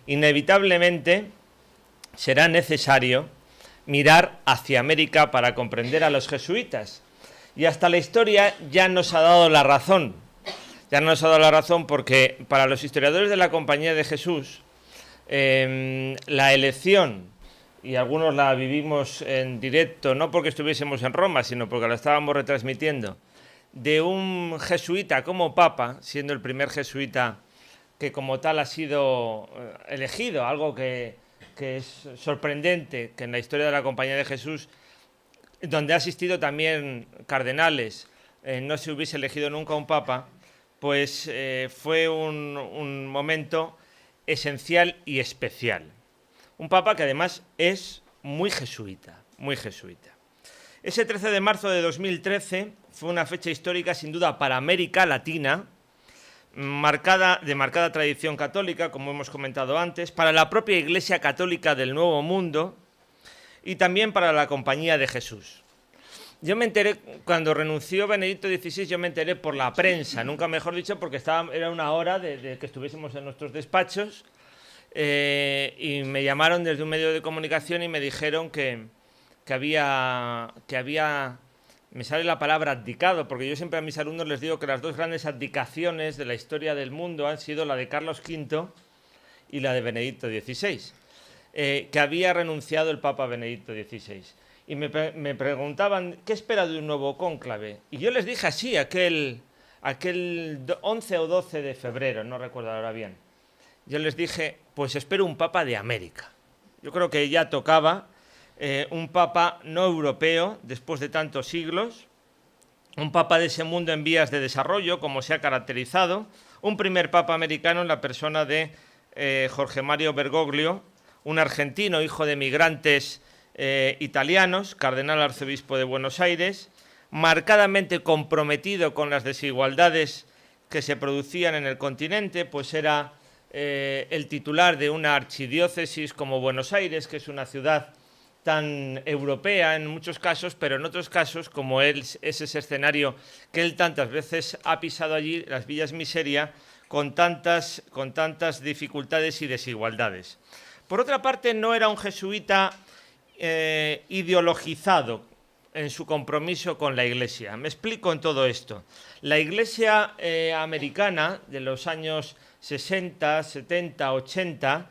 inevitablemente será necesario mirar hacia América para comprender a los jesuitas. Y hasta la historia ya nos ha dado la razón. Ya nos ha dado la razón porque para los historiadores de la Compañía de Jesús, la elección, y algunos la vivimos en directo, no porque estuviésemos en Roma, sino porque la estábamos retransmitiendo, de un jesuita como papa, siendo el primer jesuita que como tal ha sido elegido, algo que es sorprendente, que en la historia de la Compañía de Jesús, donde ha asistido también cardenales, no se hubiese elegido nunca un papa, pues fue un momento esencial y especial. Un papa que además es muy jesuita, muy jesuita. Ese 13 de marzo de 2013 fue una fecha histórica sin duda para América Latina, de marcada tradición católica, como hemos comentado antes, para la propia Iglesia Católica del Nuevo Mundo y también para la Compañía de Jesús. Yo me enteré, cuando renunció Benedicto XVI, yo me enteré por la prensa, nunca mejor dicho, porque era una hora de que estuviésemos en nuestros despachos, y me llamaron desde un medio de comunicación y me dijeron que había, me sale la palabra abdicado, porque yo siempre a mis alumnos les digo que las dos grandes abdicaciones de la historia del mundo han sido la de Carlos V y la de Benedicto XVI, que había renunciado el Papa Benedicto XVI. Y me preguntaban, ¿qué espera de un nuevo cónclave? Y yo les dije así, aquel 11 o 12 de febrero, no recuerdo ahora bien. Yo les dije, pues espero un papa de América. Yo creo que ya tocaba un papa no europeo, después de tantos siglos, un papa de ese mundo en vías de desarrollo, como se ha caracterizado, un primer papa americano en la persona de Jorge Mario Bergoglio, un argentino, hijo de migrantes italianos, cardenal arzobispo de Buenos Aires, marcadamente comprometido con las desigualdades que se producían en el continente, pues era el titular de una archidiócesis como Buenos Aires, que es una ciudad tan europea en muchos casos, pero en otros casos, como es ese escenario que él tantas veces ha pisado allí, las villas miseria, con tantas dificultades y desigualdades. Por otra parte, no era un jesuita ideologizado en su compromiso con la Iglesia. Me explico en todo esto. La Iglesia americana de los años 60, 70, 80,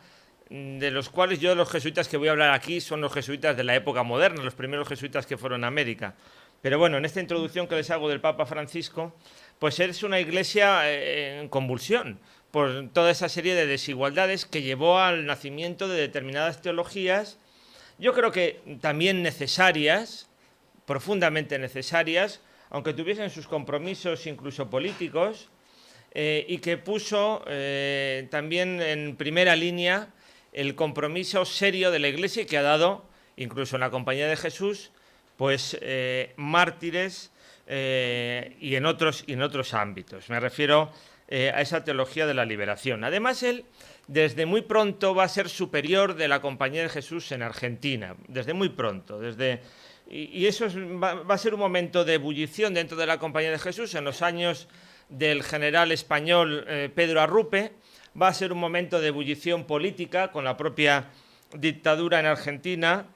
de los cuales yo, los jesuitas que voy a hablar aquí, son los jesuitas de la época moderna, los primeros jesuitas que fueron a América. Pero bueno, en esta introducción que les hago del Papa Francisco, pues es una iglesia en convulsión por toda esa serie de desigualdades que llevó al nacimiento de determinadas teologías, yo creo que también necesarias, profundamente necesarias, aunque tuviesen sus compromisos incluso políticos, y que puso también en primera línea el compromiso serio de la Iglesia, que ha dado, incluso en la Compañía de Jesús, pues mártires y en otros ámbitos. Me refiero a esa teología de la liberación. Además, él desde muy pronto va a ser superior de la Compañía de Jesús en Argentina, desde muy pronto, y eso va a ser un momento de ebullición dentro de la Compañía de Jesús en los años del general español Pedro Arrupe. Va a ser un momento de ebullición política con la propia dictadura en Argentina.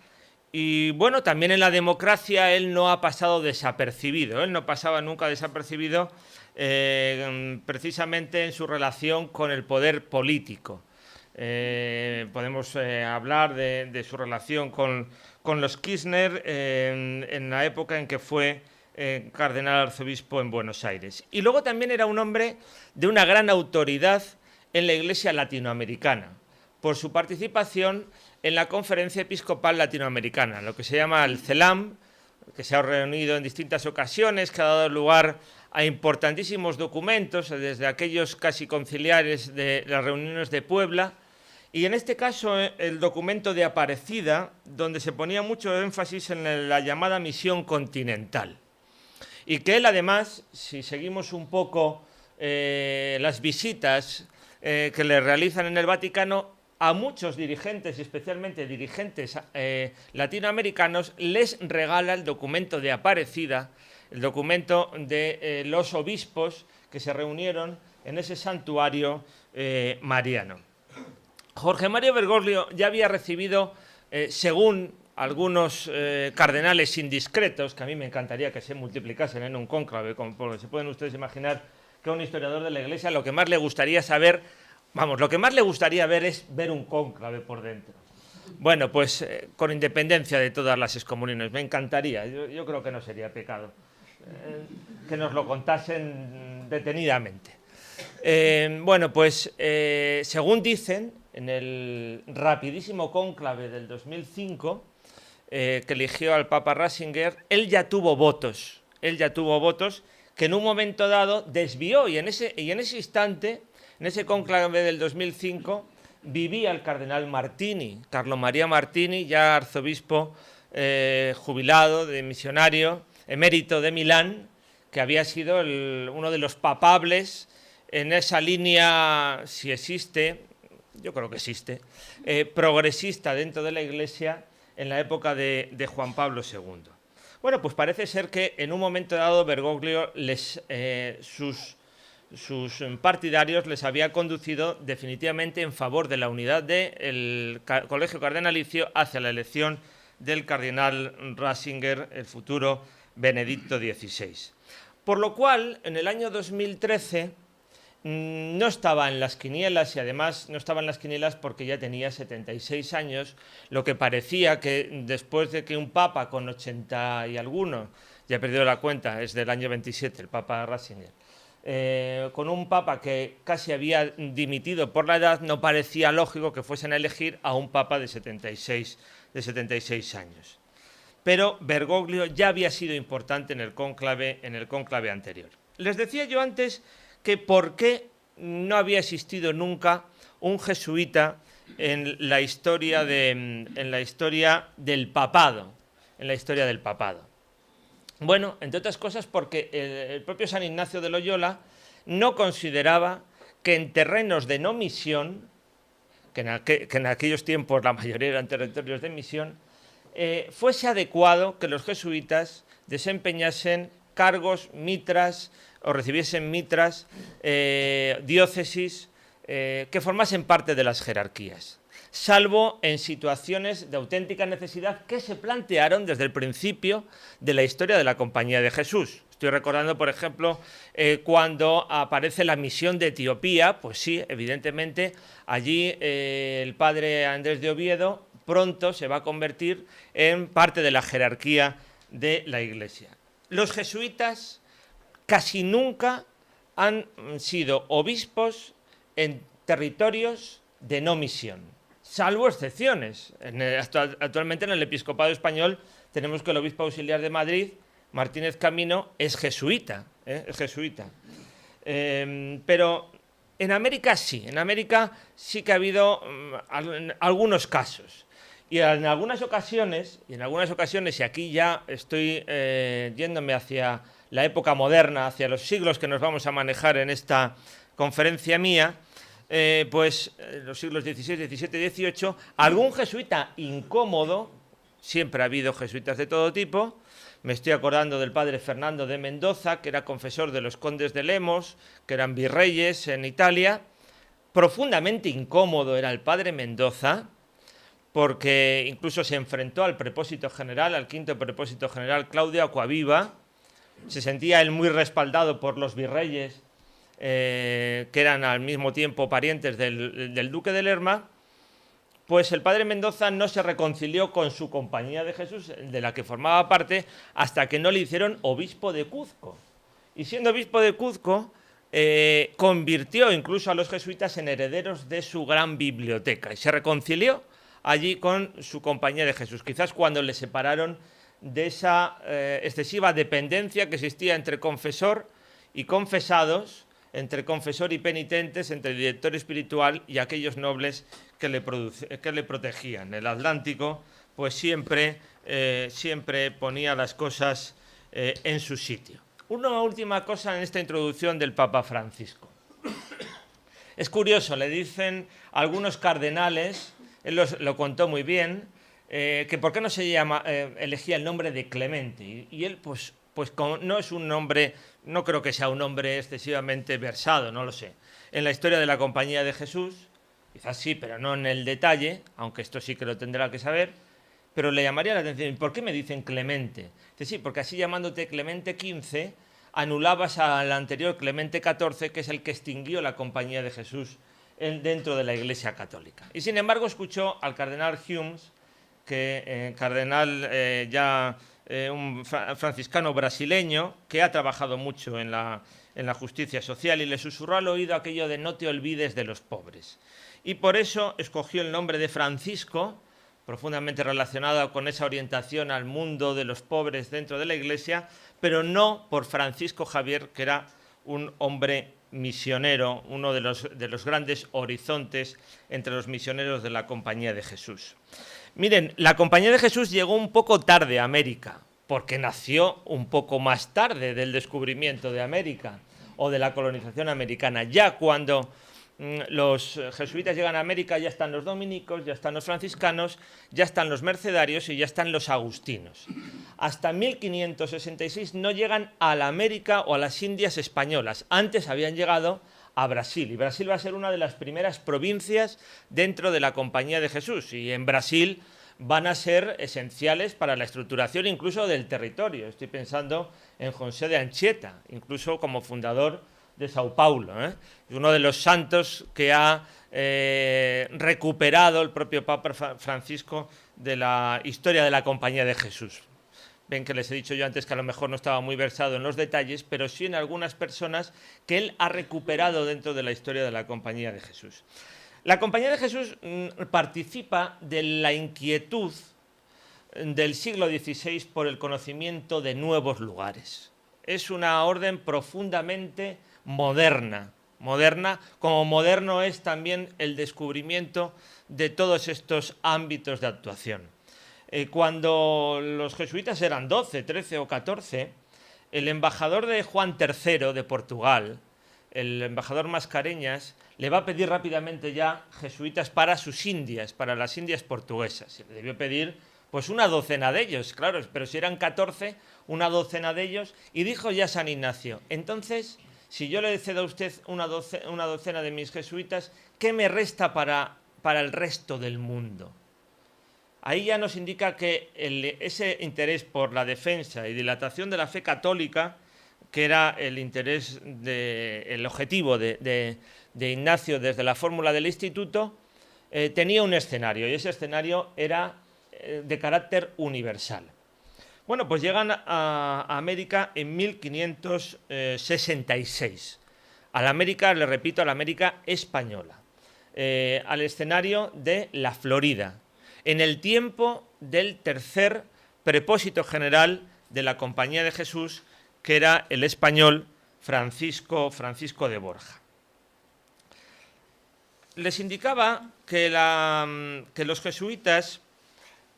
Y bueno, también en la democracia él no ha pasado desapercibido, él no pasaba nunca desapercibido precisamente en su relación con el poder político. Podemos hablar de su relación con los Kirchner en la época en que fue cardenal arzobispo en Buenos Aires. Y luego también era un hombre de una gran autoridad en la Iglesia latinoamericana, por su participación en la Conferencia Episcopal Latinoamericana, lo que se llama el CELAM, que se ha reunido en distintas ocasiones, que ha dado lugar a importantísimos documentos, desde aquellos casi conciliares de las reuniones de Puebla, y en este caso el documento de Aparecida, donde se ponía mucho énfasis en la llamada misión continental. Y que él además, si seguimos un poco las visitas que le realizan en el Vaticano, a muchos dirigentes, especialmente dirigentes latinoamericanos, les regala el documento de Aparecida, el documento de los obispos que se reunieron en ese santuario mariano. Jorge Mario Bergoglio ya había recibido, según algunos cardenales indiscretos, que a mí me encantaría que se multiplicasen en un cónclave, como se pueden ustedes imaginar, que a un historiador de la Iglesia lo que más le gustaría saber, vamos, lo que más le gustaría ver es ver un cónclave por dentro. Bueno, pues con independencia de todas las excomuniones, me encantaría, yo creo que no sería pecado, que nos lo contasen detenidamente. Bueno, pues según dicen, en el rapidísimo cónclave del 2005, que eligió al Papa Ratzinger, él ya tuvo votos que en un momento dado desvió, y en ese instante, en ese cónclave del 2005, vivía el cardenal Martini, Carlo Maria Martini, ya arzobispo jubilado, de misionario, emérito de Milán, que había sido uno de los papables en esa línea, si existe, yo creo que existe, progresista dentro de la Iglesia en la época de Juan Pablo II. Bueno, pues parece ser que en un momento dado Bergoglio sus partidarios les había conducido definitivamente en favor de la unidad del Colegio Cardenalicio hacia la elección del cardenal Ratzinger, el futuro Benedicto XVI. Por lo cual, en el año 2013 no estaba en las quinielas, y además no estaba en las quinielas porque ya tenía 76 años, lo que parecía que después de que un papa con 80 y alguno, ya he perdido la cuenta, es del año 27, el Papa Ratzinger, con un papa que casi había dimitido por la edad, no parecía lógico que fuesen a elegir a un papa de 76 años. Pero Bergoglio ya había sido importante en el cónclave anterior. Les decía yo antes que por qué no había existido nunca un jesuita en la historia del papado. Bueno, entre otras cosas porque el propio San Ignacio de Loyola no consideraba que en terrenos de no misión, que en aquellos tiempos la mayoría eran territorios de misión, fuese adecuado que los jesuitas desempeñasen cargos, mitras, o recibiesen mitras, diócesis, que formasen parte de las jerarquías, salvo en situaciones de auténtica necesidad que se plantearon desde el principio de la historia de la Compañía de Jesús. Estoy recordando, por ejemplo, cuando aparece la misión de Etiopía, pues sí, evidentemente, allí el padre Andrés de Oviedo pronto se va a convertir en parte de la jerarquía de la Iglesia. Los jesuitas casi nunca han sido obispos en territorios de no misión, salvo excepciones. Actualmente en el episcopado español tenemos que el obispo auxiliar de Madrid, Martínez Camino, es jesuita. Pero en América sí que ha habido algunos casos. Y en algunas ocasiones, y aquí ya estoy yéndome hacia la época moderna, hacia los siglos que nos vamos a manejar en esta conferencia mía, pues los siglos XVI, XVII y XVIII, algún jesuita incómodo, siempre ha habido jesuitas de todo tipo. Me estoy acordando del padre Fernando de Mendoza, que era confesor de los condes de Lemos, que eran virreyes en Italia. Profundamente incómodo era el padre Mendoza, porque incluso se enfrentó al prepósito general, al quinto prepósito general Claudio Acquaviva. Se sentía él muy respaldado por los virreyes, que eran al mismo tiempo parientes del duque de Lerma. Pues el padre Mendoza no se reconcilió con su Compañía de Jesús, de la que formaba parte, hasta que no le hicieron obispo de Cuzco. Y siendo obispo de Cuzco, convirtió incluso a los jesuitas en herederos de su gran biblioteca y se reconcilió allí con su Compañía de Jesús, quizás cuando le separaron de esa excesiva dependencia que existía entre confesor y confesados, entre confesor y penitentes, entre el director espiritual y aquellos nobles que le protegían. El Atlántico pues siempre ponía las cosas en su sitio. Una última cosa en esta introducción del Papa Francisco. Es curioso, le dicen algunos cardenales, él lo contó muy bien, que por qué no se elegía el nombre de Clemente. Y él pues no es un nombre, no creo que sea un nombre excesivamente versado, no lo sé, en la historia de la Compañía de Jesús, quizás sí, pero no en el detalle, aunque esto sí que lo tendrá que saber, pero le llamaría la atención. ¿Por qué me dicen Clemente? Dice, sí, porque así llamándote Clemente XV, anulabas al anterior Clemente XIV, que es el que extinguió la Compañía de Jesús dentro de la Iglesia Católica. Y sin embargo escuchó al cardenal Humes, que cardenal un franciscano brasileño, que ha trabajado mucho en la justicia social, y le susurró al oído aquello de no te olvides de los pobres. Y por eso escogió el nombre de Francisco, profundamente relacionado con esa orientación al mundo de los pobres dentro de la Iglesia, pero no por Francisco Javier, que era un hombre misionero, uno de los grandes horizontes entre los misioneros de la Compañía de Jesús. Miren, la Compañía de Jesús llegó un poco tarde a América, porque nació un poco más tarde del descubrimiento de América o de la colonización americana. Ya cuando los jesuitas llegan a América, ya están los dominicos, ya están los franciscanos, ya están los mercedarios y ya están los agustinos. Hasta 1566 no llegan a la América o a las Indias españolas. Antes habían llegado a Brasil, y Brasil va a ser una de las primeras provincias dentro de la Compañía de Jesús, y en Brasil van a ser esenciales para la estructuración incluso del territorio. Estoy pensando en José de Anchieta, incluso como fundador de Sao Paulo, ¿eh? Uno de los santos que ha recuperado el propio Papa Francisco de la historia de la Compañía de Jesús. Ven que les he dicho yo antes que a lo mejor no estaba muy versado en los detalles, pero sí en algunas personas que él ha recuperado dentro de la historia de la Compañía de Jesús. La Compañía de Jesús participa de la inquietud del siglo XVI por el conocimiento de nuevos lugares. Es una orden profundamente moderna, como moderno es también el descubrimiento de todos estos ámbitos de actuación. Cuando los jesuitas eran 12, 13 o 14, el embajador de Juan III de Portugal, el embajador Mascareñas, le va a pedir rápidamente ya jesuitas para sus Indias, para las Indias portuguesas. Le debió pedir pues una docena de ellos, claro, pero si eran 14, una docena de ellos, y dijo ya San Ignacio, entonces, si yo le cedo a usted una docena de mis jesuitas, ¿qué me resta para el resto del mundo? Ahí ya nos indica que ese interés por la defensa y dilatación de la fe católica, que era el interés, el objetivo de Ignacio desde la fórmula del instituto, tenía un escenario, y ese escenario era de carácter universal. Bueno, pues llegan a América en 1566. A la América, le repito, a la América española, al escenario de la Florida, en el tiempo del tercer prepósito general de la Compañía de Jesús, que era el español Francisco de Borja. Les indicaba que los jesuitas,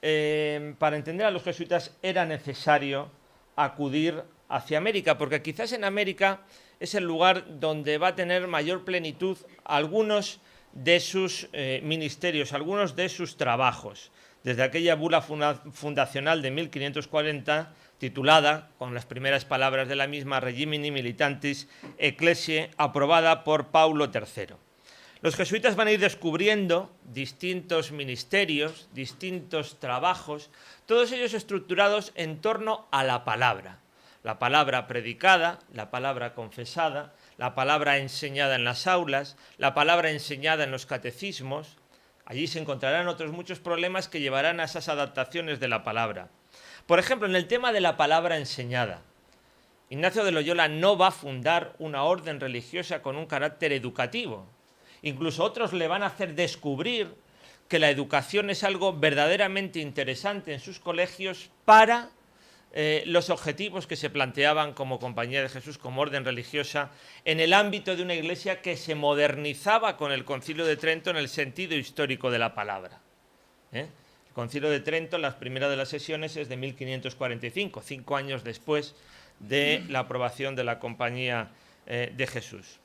para entender a los jesuitas era necesario acudir hacia América, porque quizás en América es el lugar donde va a tener mayor plenitud algunos de sus ministerios, algunos de sus trabajos, desde aquella bula fundacional de 1540, titulada, con las primeras palabras de la misma, Regimini Militantis Ecclesiae, aprobada por Paulo III. Los jesuitas van a ir descubriendo distintos ministerios, distintos trabajos, todos ellos estructurados en torno a la palabra predicada, la palabra confesada, la palabra enseñada en las aulas, la palabra enseñada en los catecismos. Allí se encontrarán otros muchos problemas que llevarán a esas adaptaciones de la palabra. Por ejemplo, en el tema de la palabra enseñada, Ignacio de Loyola no va a fundar una orden religiosa con un carácter educativo. Incluso otros le van a hacer descubrir que la educación es algo verdaderamente interesante en sus colegios para los objetivos que se planteaban como Compañía de Jesús, como orden religiosa, en el ámbito de una iglesia que se modernizaba con el Concilio de Trento en el sentido histórico de la palabra. El Concilio de Trento, la primera de las sesiones, es de 1545, 5 años después de la aprobación de la Compañía de Jesús.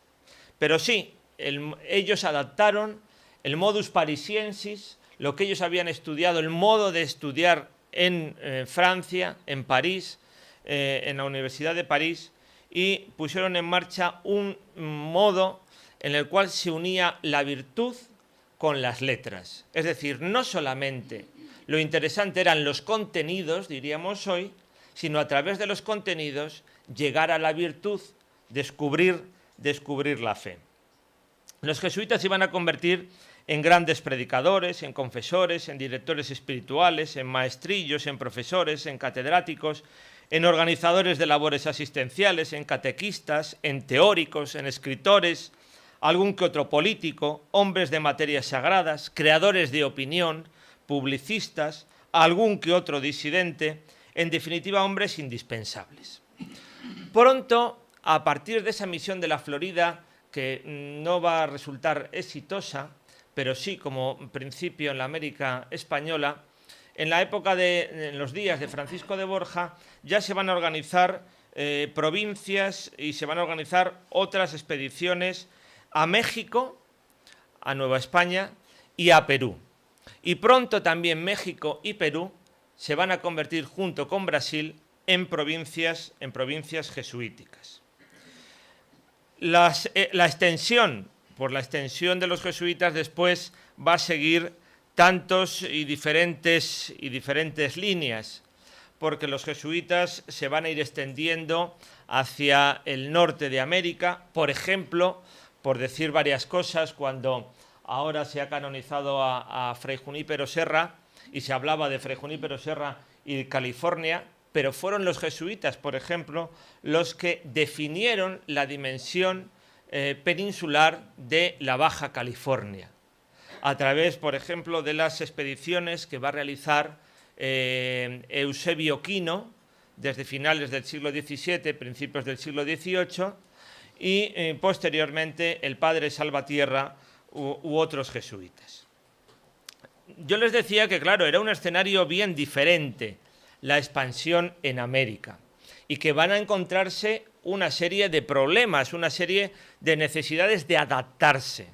Pero sí, ellos adaptaron el modus parisiensis, lo que ellos habían estudiado, el modo de estudiar en Francia, en París, en la Universidad de París, y pusieron en marcha un modo en el cual se unía la virtud con las letras. Es decir, no solamente lo interesante eran los contenidos, diríamos hoy, sino a través de los contenidos llegar a la virtud, descubrir la fe. Los jesuitas se iban a convertir en grandes predicadores, en confesores, en directores espirituales, en maestrillos, en profesores, en catedráticos, en organizadores de labores asistenciales, en catequistas, en teóricos, en escritores, algún que otro político, hombres de materias sagradas, creadores de opinión, publicistas, algún que otro disidente, en definitiva, hombres indispensables. Pronto, a partir de esa misión de la Florida, que no va a resultar exitosa, pero sí como principio en la América española, en los días de Francisco de Borja, ya se van a organizar provincias y se van a organizar otras expediciones a México, a Nueva España y a Perú. Y pronto también México y Perú se van a convertir junto con Brasil en provincias jesuíticas. La extensión de los jesuitas después va a seguir tantos y diferentes líneas, porque los jesuitas se van a ir extendiendo hacia el norte de América, por ejemplo, por decir varias cosas, cuando ahora se ha canonizado a Fray Junípero Serra y se hablaba de Fray Junípero Serra y California, pero fueron los jesuitas, por ejemplo, los que definieron la dimensión peninsular de la Baja California, a través, por ejemplo, de las expediciones que va a realizar Eusebio Quino desde finales del siglo XVII, principios del siglo XVIII, y posteriormente el padre Salvatierra u otros jesuitas. Yo les decía que, claro, era un escenario bien diferente la expansión en América y que van a encontrarse una serie de problemas, una serie de necesidades de adaptarse.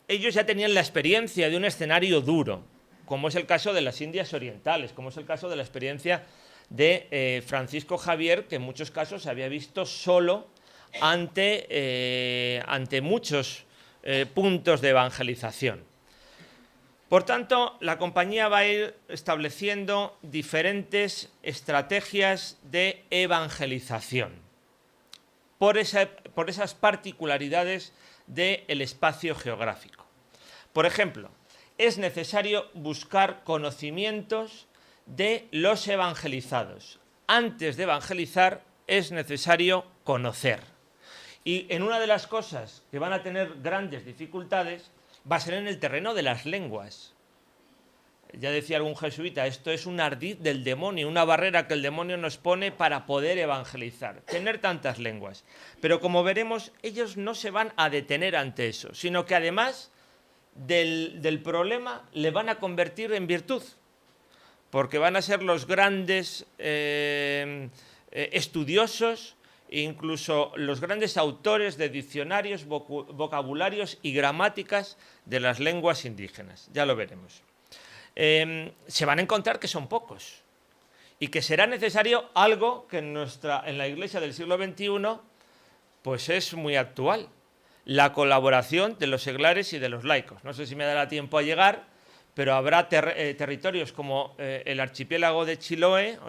Ellos ya tenían la experiencia de un escenario duro, como es el caso de las Indias Orientales, como es el caso de la experiencia de Francisco Javier, que en muchos casos se había visto solo ante muchos puntos de evangelización. Por tanto, la compañía va a ir estableciendo diferentes estrategias de evangelización por esas particularidades del espacio geográfico. Por ejemplo, es necesario buscar conocimientos de los evangelizados. Antes de evangelizar es necesario conocer. Y en una de las cosas que van a tener grandes dificultades va a ser en el terreno de las lenguas. Ya decía algún jesuita, esto es un ardid del demonio, una barrera que el demonio nos pone para poder evangelizar, tener tantas lenguas. Pero como veremos, ellos no se van a detener ante eso, sino que además del problema le van a convertir en virtud, porque van a ser los grandes estudiosos, incluso los grandes autores de diccionarios, vocabularios y gramáticas de las lenguas indígenas. Ya lo veremos. Se van a encontrar que son pocos y que será necesario algo que en la Iglesia del siglo XXI pues es muy actual: la colaboración de los seglares y de los laicos. No sé si me dará tiempo a llegar, pero habrá territorios como el archipiélago de Chiloé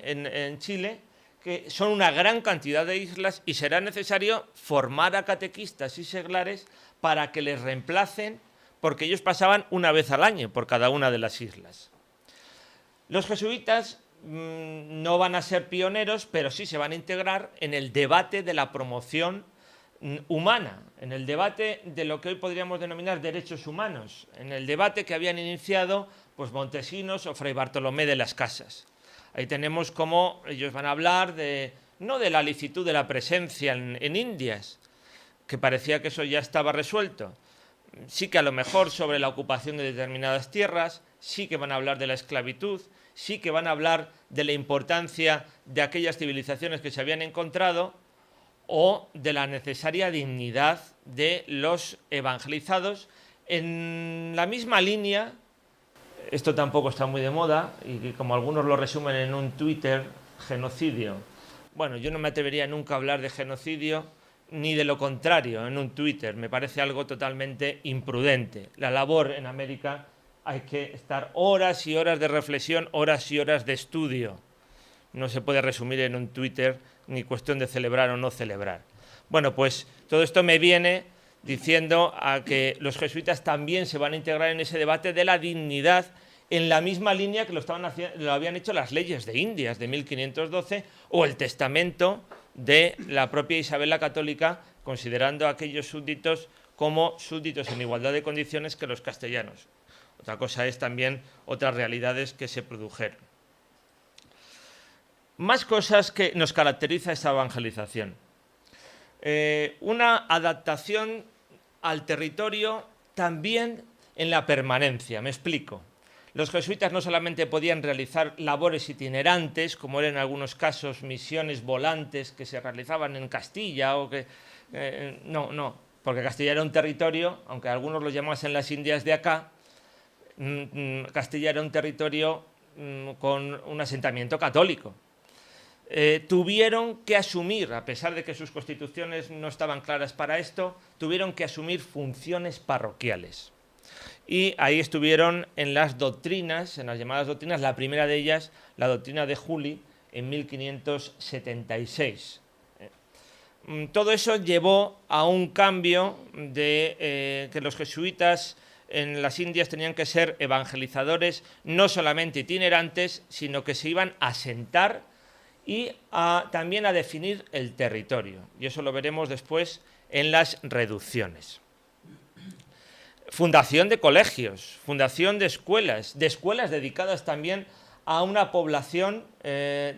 en Chile, que son una gran cantidad de islas, y será necesario formar a catequistas y seglares para que les reemplacen, porque ellos pasaban una vez al año por cada una de las islas. Los jesuitas no van a ser pioneros, pero sí se van a integrar en el debate de la promoción humana, en el debate de lo que hoy podríamos denominar derechos humanos, en el debate que habían iniciado pues Montesinos o Fray Bartolomé de las Casas. Ahí tenemos cómo ellos van a hablar no de la licitud de la presencia en Indias, que parecía que eso ya estaba resuelto. Sí que a lo mejor sobre la ocupación de determinadas tierras, sí que van a hablar de la esclavitud, sí que van a hablar de la importancia de aquellas civilizaciones que se habían encontrado o de la necesaria dignidad de los evangelizados. En la misma línea, esto tampoco está muy de moda y como algunos lo resumen en un Twitter, genocidio. Bueno, yo no me atrevería nunca a hablar de genocidio ni de lo contrario en un Twitter. Me parece algo totalmente imprudente. La labor en América hay que estar horas y horas de reflexión, horas y horas de estudio. No se puede resumir en un Twitter ni cuestión de celebrar o no celebrar. Bueno, pues todo esto me viene diciendo a que los jesuitas también se van a integrar en ese debate de la dignidad en la misma línea que lo habían hecho las leyes de Indias de 1512 o el testamento de la propia Isabel la Católica, considerando a aquellos súbditos como súbditos en igualdad de condiciones que los castellanos. Otra cosa es también otras realidades que se produjeron. Más cosas que nos caracteriza esta evangelización. Una adaptación al territorio también en la permanencia. Me explico. Los jesuitas no solamente podían realizar labores itinerantes, como eran en algunos casos misiones volantes que se realizaban en Castilla, o que no, porque Castilla era un territorio, aunque algunos lo llamasen las Indias de acá, Castilla era un territorio con un asentamiento católico. Tuvieron que asumir, a pesar de que sus constituciones no estaban claras para esto, tuvieron que asumir funciones parroquiales. Y ahí estuvieron en las doctrinas, en las llamadas doctrinas, la primera de ellas, la doctrina de Juli, en 1576. Todo eso llevó a un cambio de que los jesuitas en las Indias tenían que ser evangelizadores no solamente itinerantes, sino que se iban a asentar y también a definir el territorio. Y eso lo veremos después en las reducciones. Fundación de colegios, fundación de escuelas dedicadas también a una población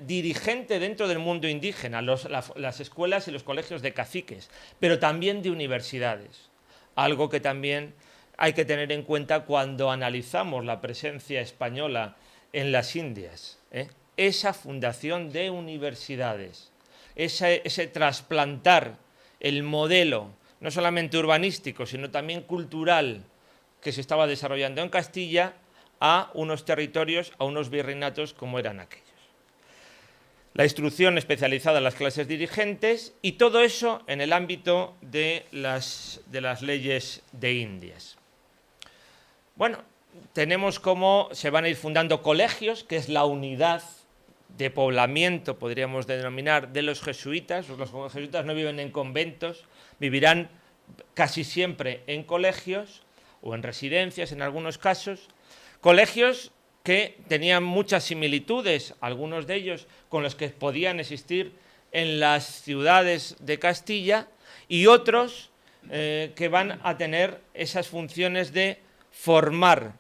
dirigente dentro del mundo indígena, las escuelas y los colegios de caciques, pero también de universidades, algo que también hay que tener en cuenta cuando analizamos la presencia española en las Indias. Esa fundación de universidades, ese trasplantar el modelo, no solamente urbanístico, sino también cultural, que se estaba desarrollando en Castilla, a unos territorios, a unos virreinatos como eran aquellos. La instrucción especializada en las clases dirigentes y todo eso en el ámbito de las leyes de Indias. Bueno, tenemos cómo se van a ir fundando colegios, que es la unidad de poblamiento, podríamos denominar, de los jesuitas. Los jesuitas no viven en conventos, vivirán casi siempre en colegios o en residencias en algunos casos, colegios que tenían muchas similitudes, algunos de ellos con los que podían existir en las ciudades de Castilla, y otros que van a tener esas funciones de formar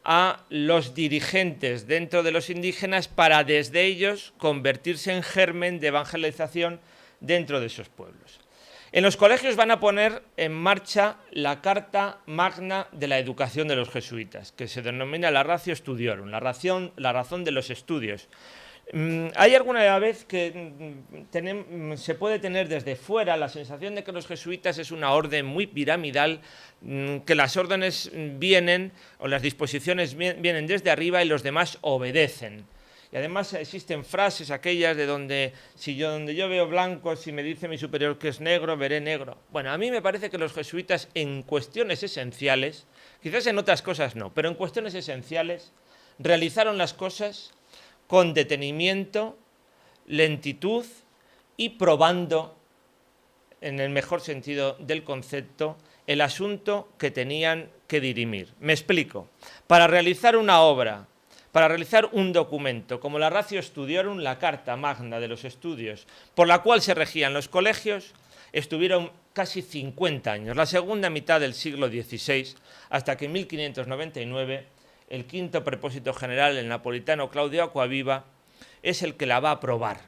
a los dirigentes dentro de los indígenas para desde ellos convertirse en germen de evangelización dentro de esos pueblos. En los colegios van a poner en marcha la Carta Magna de la Educación de los Jesuitas, que se denomina la Ratio Studiorum, la razón de los estudios. Hay alguna vez que se puede tener desde fuera la sensación de que los jesuitas es una orden muy piramidal, que las órdenes vienen o las disposiciones vienen desde arriba y los demás obedecen. Y además existen frases aquellas de donde yo veo blanco, si me dice mi superior que es negro, veré negro. Bueno, a mí me parece que los jesuitas en cuestiones esenciales, quizás en otras cosas no, pero en cuestiones esenciales realizaron las cosas con detenimiento, lentitud y probando, en el mejor sentido del concepto, el asunto que tenían que dirimir. Me explico. Para realizar una obra, para realizar un documento como la Ratio Studiorum, la Carta Magna de los Estudios, por la cual se regían los colegios, estuvieron casi 50 años, la segunda mitad del siglo XVI, hasta que en 1599 el quinto prepósito general, el napolitano Claudio Acquaviva, es el que la va a aprobar.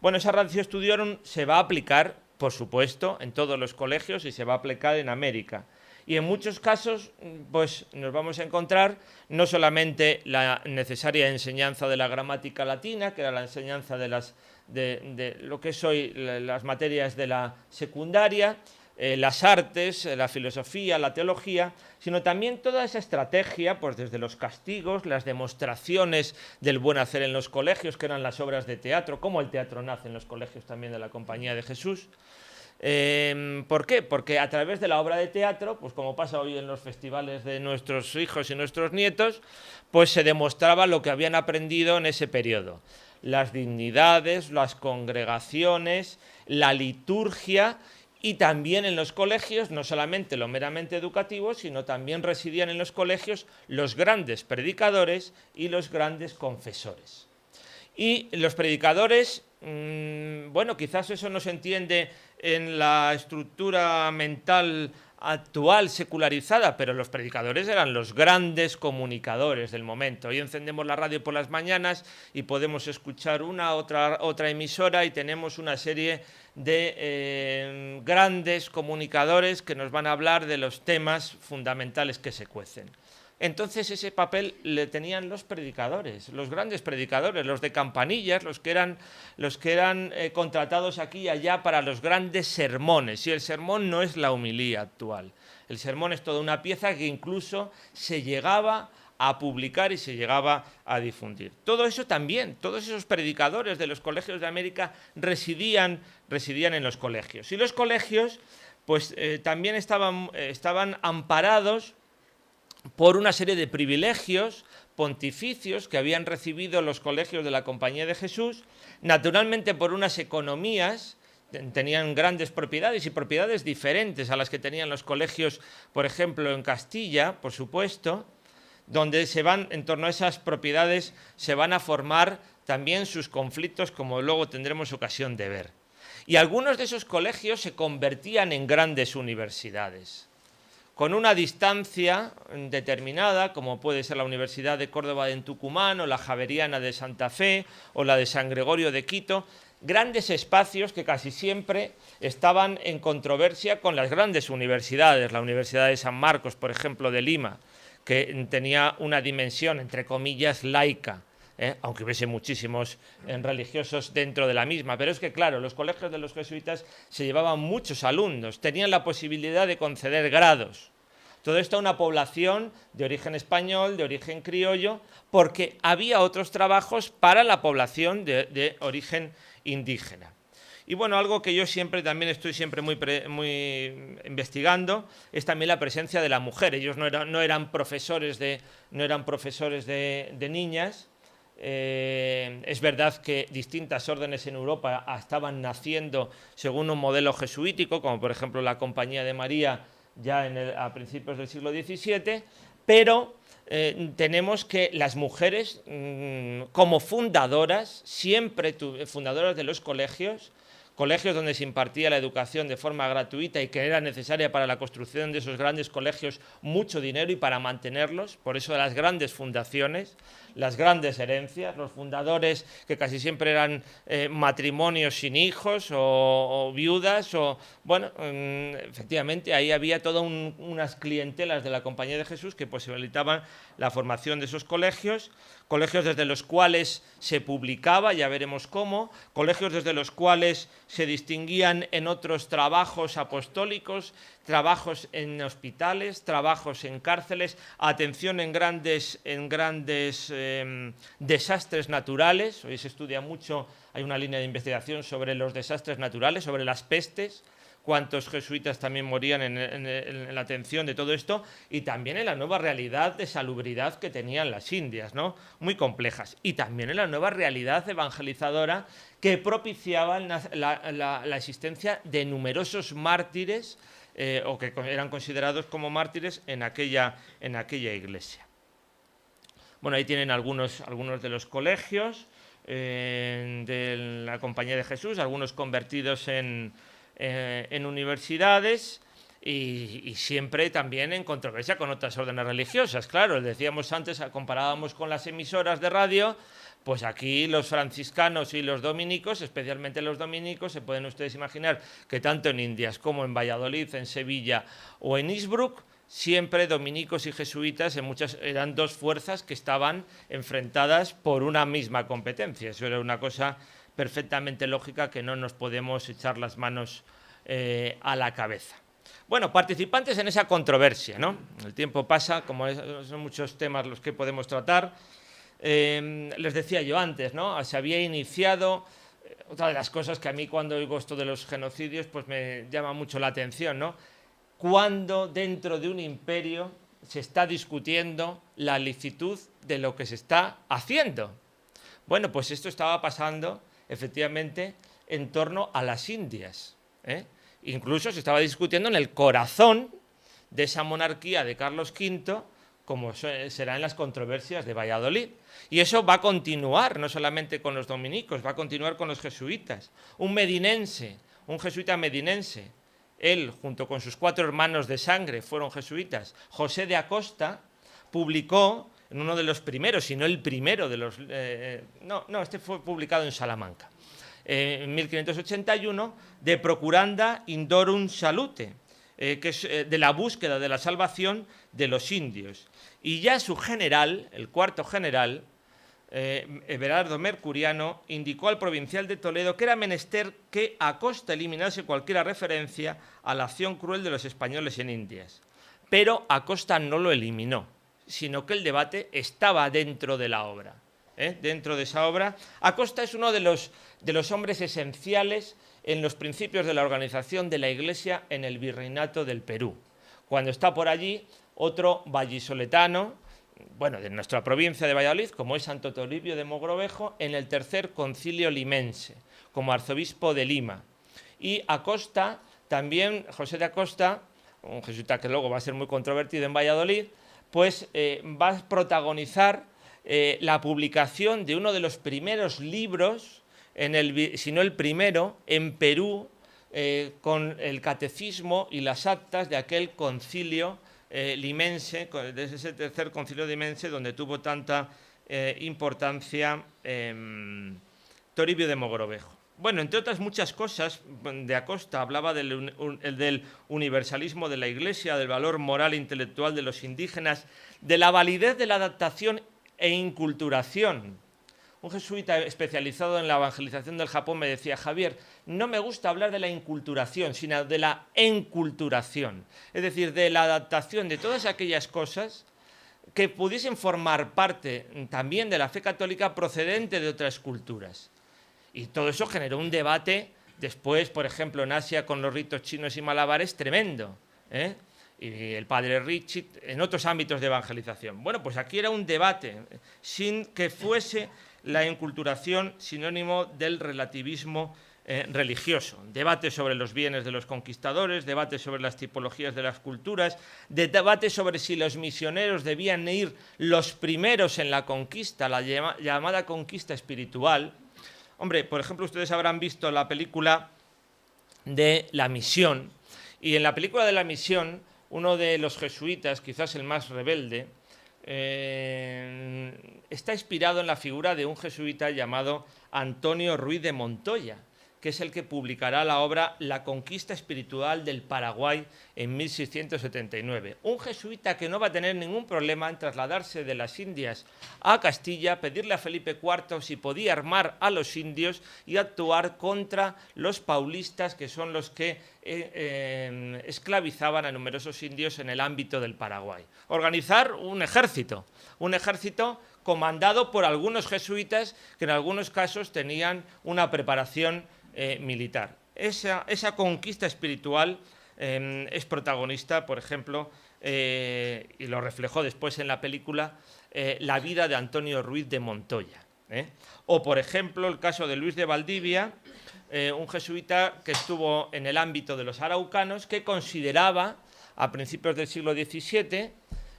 Bueno, esa Ratio Studiorum se va a aplicar, por supuesto, en todos los colegios y se va a aplicar en América. Y en muchos casos, pues nos vamos a encontrar no solamente la necesaria enseñanza de la gramática latina, que era la enseñanza de lo que es hoy las materias de la secundaria, las artes, la filosofía, la teología, sino también toda esa estrategia, pues desde los castigos, las demostraciones del buen hacer en los colegios, que eran las obras de teatro, como el teatro nace en los colegios también de la Compañía de Jesús, ¿Por qué? Porque a través de la obra de teatro, pues como pasa hoy en los festivales de nuestros hijos y nuestros nietos, pues se demostraba lo que habían aprendido en ese periodo. Las dignidades, las congregaciones, la liturgia, y también en los colegios, no solamente lo meramente educativo, sino también residían en los colegios los grandes predicadores y los grandes confesores. Y los predicadores, bueno, quizás eso no se entiende en la estructura mental actual, secularizada, pero los predicadores eran los grandes comunicadores del momento. Hoy encendemos la radio por las mañanas y podemos escuchar otra emisora y tenemos una serie de grandes comunicadores que nos van a hablar de los temas fundamentales que se cuecen. Entonces ese papel le tenían los predicadores, los grandes predicadores, los de campanillas, los que eran contratados aquí y allá para los grandes sermones. Y el sermón no es la homilía actual. El sermón es toda una pieza que incluso se llegaba a publicar y se llegaba a difundir. Todo eso también, todos esos predicadores de los colegios de América residían en los colegios. Y los colegios pues también estaban amparados por una serie de privilegios pontificios que habían recibido los colegios de la Compañía de Jesús, naturalmente por unas economías, tenían grandes propiedades y propiedades diferentes a las que tenían los colegios, por ejemplo, en Castilla, por supuesto, donde en torno a esas propiedades se van a formar también sus conflictos, como luego tendremos ocasión de ver. Y algunos de esos colegios se convertían en grandes universidades, con una distancia determinada, como puede ser la Universidad de Córdoba en Tucumán, o la Javeriana de Santa Fe, o la de San Gregorio de Quito, grandes espacios que casi siempre estaban en controversia con las grandes universidades, la Universidad de San Marcos, por ejemplo, de Lima, que tenía una dimensión, entre comillas, laica, aunque hubiese muchísimos religiosos dentro de la misma. Pero es que, claro, los colegios de los jesuitas se llevaban muchos alumnos, tenían la posibilidad de conceder grados. Todo esto a una población de origen español, de origen criollo, porque había otros trabajos para la población de origen indígena. Y bueno, algo que yo también estoy muy investigando es también la presencia de la mujer. Ellos no eran profesores de niñas. Es verdad que distintas órdenes en Europa estaban naciendo según un modelo jesuítico, como por ejemplo la Compañía de María ya a principios del siglo XVII, pero tenemos que las mujeres como fundadoras, siempre fundadoras de los colegios donde se impartía la educación de forma gratuita y que era necesaria para la construcción de esos grandes colegios mucho dinero y para mantenerlos, por eso las grandes fundaciones, las grandes herencias, los fundadores que casi siempre eran matrimonios sin hijos o viudas, bueno, efectivamente ahí había todas unas clientelas de la Compañía de Jesús que posibilitaban la formación de esos colegios desde los cuales se publicaba, ya veremos cómo, colegios desde los cuales se distinguían en otros trabajos apostólicos, trabajos en hospitales, trabajos en cárceles, atención en grandes desastres naturales. Hoy se estudia mucho, hay una línea de investigación sobre los desastres naturales, sobre las pestes, cuántos jesuitas también morían en la atención de todo esto, y también en la nueva realidad de salubridad que tenían las Indias, ¿no? Muy complejas, y también en la nueva realidad evangelizadora que propiciaban la existencia de numerosos mártires o que eran considerados como mártires en aquella iglesia. Bueno, ahí tienen algunos de los colegios de la Compañía de Jesús, algunos convertidos en universidades y siempre también en controversia con otras órdenes religiosas. Claro, decíamos antes, comparábamos con las emisoras de radio, pues aquí los franciscanos y los dominicos, especialmente los dominicos, se pueden ustedes imaginar que tanto en Indias como en Valladolid, en Sevilla o en Innsbruck, siempre dominicos y jesuitas eran dos fuerzas que estaban enfrentadas por una misma competencia. Eso era una cosa perfectamente lógica que no nos podemos echar las manos a la cabeza. Bueno, participantes en esa controversia, ¿no? El tiempo pasa, como son muchos temas los que podemos tratar. Les decía yo antes, ¿no? Se había iniciado otra de las cosas que a mí cuando oigo esto de los genocidios pues me llama mucho la atención, ¿no? Cuando dentro de un imperio se está discutiendo la licitud de lo que se está haciendo. Bueno, pues esto estaba pasando efectivamente en torno a las Indias, ¿eh? Incluso se estaba discutiendo en el corazón de esa monarquía de Carlos V, como será en las controversias de Valladolid. Y eso va a continuar, no solamente con los dominicos, va a continuar con los jesuitas. Un jesuita medinense, él junto con sus 4 hermanos de sangre fueron jesuitas, José de Acosta, publicó en uno de los primeros, si no el primero de los... este fue publicado en Salamanca, en 1581, de Procuranda Indorum Salute, que es de la búsqueda de la salvación de los indios. Y ya su general, el 4º general, Everardo Mercuriano, indicó al provincial de Toledo que era menester que Acosta eliminase cualquier referencia a la acción cruel de los españoles en Indias. Pero Acosta no lo eliminó, sino que el debate estaba dentro de la obra. Dentro de esa obra, Acosta es uno de los hombres esenciales en los principios de la organización de la Iglesia en el Virreinato del Perú. Cuando está por allí otro vallisoletano, bueno, de nuestra provincia de Valladolid, como es Santo Toribio de Mogrovejo, en el Tercer Concilio Limense, como arzobispo de Lima. Y Acosta, también José de Acosta, un jesuita que luego va a ser muy controvertido en Valladolid, pues va a protagonizar la publicación de uno de los primeros libros, si no el primero, en Perú, con el catecismo y las actas de aquel concilio limense, de ese Tercer Concilio limense, donde tuvo tanta importancia Toribio de Mogrovejo. Bueno, entre otras muchas cosas, de Acosta hablaba del universalismo de la Iglesia, del valor moral e intelectual de los indígenas, de la validez de la adaptación e inculturación. Un jesuita especializado en la evangelización del Japón me decía: Javier, no me gusta hablar de la inculturación, sino de la enculturación, es decir, de la adaptación de todas aquellas cosas que pudiesen formar parte también de la fe católica procedente de otras culturas. Y todo eso generó un debate después, por ejemplo, en Asia con los ritos chinos y malabares tremendo, y el padre Richie en otros ámbitos de evangelización. Bueno, pues aquí era un debate sin que fuese la enculturación sinónimo del relativismo religioso. Debate sobre los bienes de los conquistadores, debate sobre las tipologías de las culturas, debate sobre si los misioneros debían ir los primeros en la conquista, la llamada conquista espiritual. Hombre, por ejemplo, ustedes habrán visto la película de La Misión, y en la película de La Misión, uno de los jesuitas, quizás el más rebelde, está inspirado en la figura de un jesuita llamado Antonio Ruiz de Montoya, que es el que publicará la obra La conquista espiritual del Paraguay en 1679. Un jesuita que no va a tener ningún problema en trasladarse de las Indias a Castilla, pedirle a Felipe IV si podía armar a los indios y actuar contra los paulistas, que son los que esclavizaban a numerosos indios en el ámbito del Paraguay. Organizar un ejército comandado por algunos jesuitas que en algunos casos tenían una preparación militar. Esa conquista espiritual es protagonista, por ejemplo, y lo reflejó después en la película, la vida de Antonio Ruiz de Montoya. O, por ejemplo, el caso de Luis de Valdivia, un jesuita que estuvo en el ámbito de los araucanos, que consideraba, a principios del siglo XVII,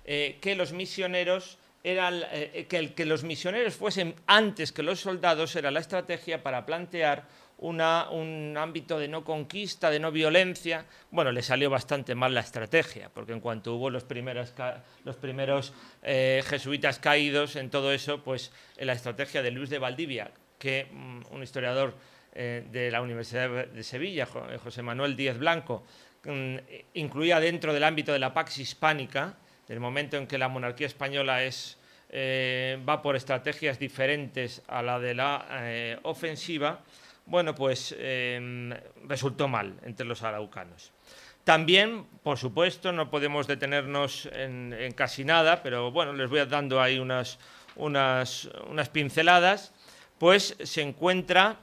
que los misioneros que los misioneros fuesen antes que los soldados era la estrategia para plantear un ámbito de no conquista, de no violencia. Bueno, le salió bastante mal la estrategia, porque en cuanto hubo los primeros jesuitas caídos en todo eso, pues la estrategia de Luis de Valdivia, que un historiador de la Universidad de Sevilla, José Manuel Díez Blanco, incluía dentro del ámbito de la Pax Hispánica, del momento en que la monarquía española va por estrategias diferentes a la de la ofensiva. Bueno, pues resultó mal entre los araucanos. También, por supuesto, no podemos detenernos en casi nada, pero bueno, les voy dando ahí unas pinceladas. Pues se encuentra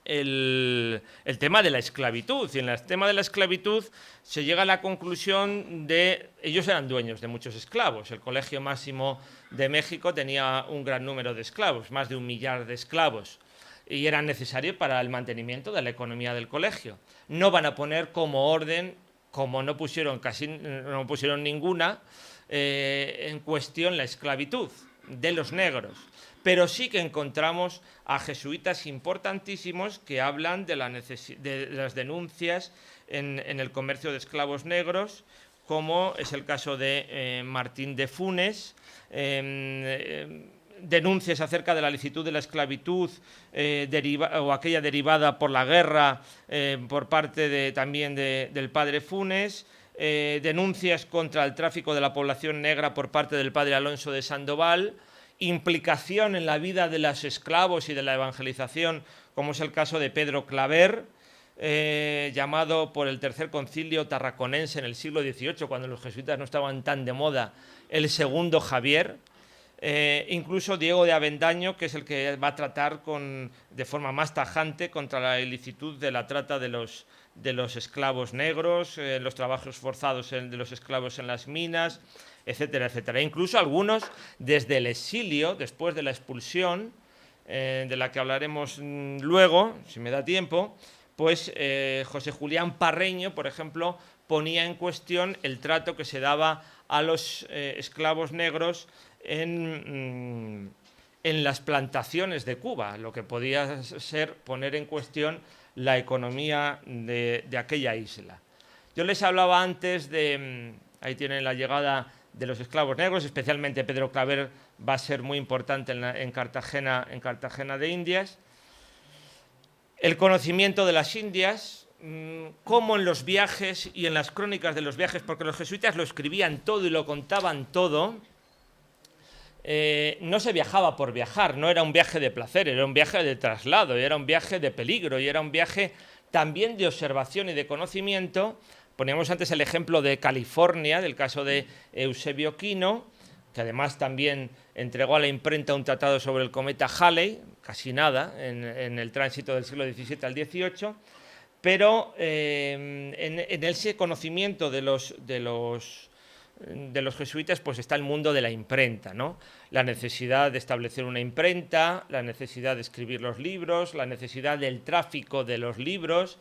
el tema de la esclavitud. Y en el tema de la esclavitud se llega a la conclusión de... Ellos eran dueños de muchos esclavos. El Colegio Máximo de México tenía un gran número de esclavos, más de 1 millar de esclavos, y eran necesarios para el mantenimiento de la economía del colegio. No van a poner como orden, como no pusieron ninguna, en cuestión la esclavitud de los negros. Pero sí que encontramos a jesuitas importantísimos que hablan de las denuncias en el comercio de esclavos negros, como es el caso de Martín de Funes, denuncias acerca de la licitud de la esclavitud o aquella derivada por la guerra por parte también del padre Funes, denuncias contra el tráfico de la población negra por parte del padre Alonso de Sandoval, implicación en la vida de los esclavos y de la evangelización, como es el caso de Pedro Claver, llamado por el Tercer Concilio Tarraconense en el siglo XVIII, cuando los jesuitas no estaban tan de moda, el segundo Javier. Incluso Diego de Avendaño, que es el que va a tratar de forma más tajante contra la ilicitud de la trata de los esclavos negros, los trabajos forzados de los esclavos en las minas, etcétera, etcétera. Incluso algunos desde el exilio, después de la expulsión, de la que hablaremos luego, si me da tiempo, pues José Julián Parreño, por ejemplo, ponía en cuestión el trato que se daba a los esclavos negros en las plantaciones de Cuba, lo que podía ser poner en cuestión la economía de aquella isla. Yo les hablaba antes ahí tienen la llegada de los esclavos negros, especialmente Pedro Claver va a ser muy importante en Cartagena de Indias. El conocimiento de las Indias, como en los viajes y en las crónicas de los viajes, porque los jesuitas lo escribían todo y lo contaban todo. No se viajaba por viajar, no era un viaje de placer, era un viaje de traslado, era un viaje de peligro y era un viaje también de observación y de conocimiento. Poníamos antes el ejemplo de California, del caso de Eusebio Quino, que además también entregó a la imprenta un tratado sobre el cometa Halley, casi nada, en el tránsito del siglo XVII al XVIII, pero en ese conocimiento de los jesuitas pues está el mundo de la imprenta, ¿no? La necesidad de establecer una imprenta, la necesidad de escribir los libros, la necesidad del tráfico de los libros.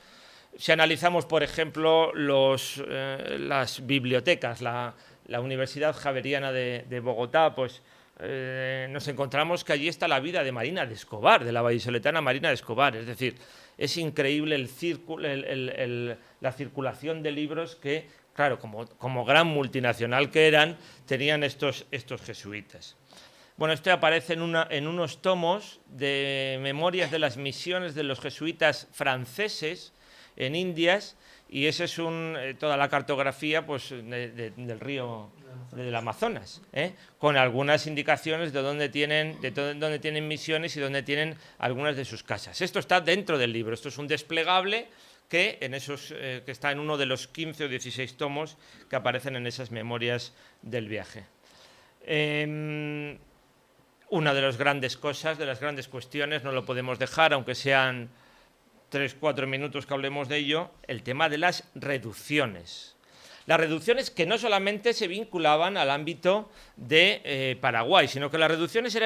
Si analizamos, por ejemplo, las bibliotecas, la Universidad Javeriana de Bogotá, pues nos encontramos que allí está la vida de Marina de Escobar, de la vallisoletana Marina de Escobar. Es decir, es increíble la circulación de libros que, claro, como gran multinacional que eran, tenían estos jesuitas. Bueno, esto aparece en unos tomos de memorias de las misiones de los jesuitas franceses en Indias, y esa es toda la cartografía pues, del río del Amazonas, con algunas indicaciones de dónde tienen misiones y dónde tienen algunas de sus casas. Esto está dentro del libro, esto es un desplegable que está en uno de los 15 o 16 tomos que aparecen en esas memorias del viaje. Una de las grandes cosas, de las grandes cuestiones, no lo podemos dejar, aunque sean 3-4 minutos que hablemos de ello, el tema de las reducciones. Las reducciones que no solamente se vinculaban al ámbito de Paraguay, sino que las reducciones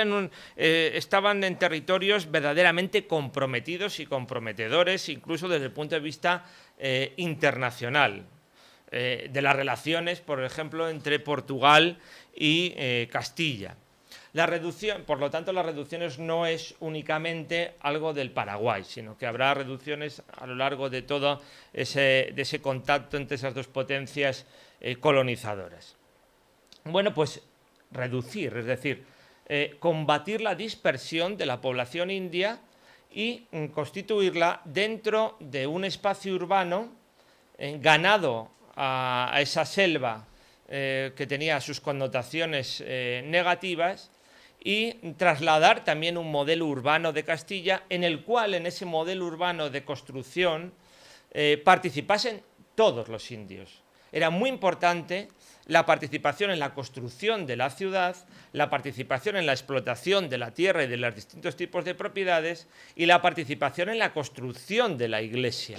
estaban en territorios verdaderamente comprometidos y comprometedores, incluso desde el punto de vista internacional, de las relaciones, por ejemplo, entre Portugal y Castilla. Por lo tanto, las reducciones no es únicamente algo del Paraguay, sino que habrá reducciones a lo largo de todo ese contacto entre esas dos potencias colonizadoras. Bueno, pues reducir, es decir, combatir la dispersión de la población india y constituirla dentro de un espacio urbano ganado a esa selva que tenía sus connotaciones negativas, y trasladar también un modelo urbano de Castilla en el cual, en ese modelo urbano de construcción, participasen todos los indios. era muy importante la participación en la construcción de la ciudad, la participación en la explotación de la tierra y de los distintos tipos de propiedades y la participación en la construcción de la iglesia.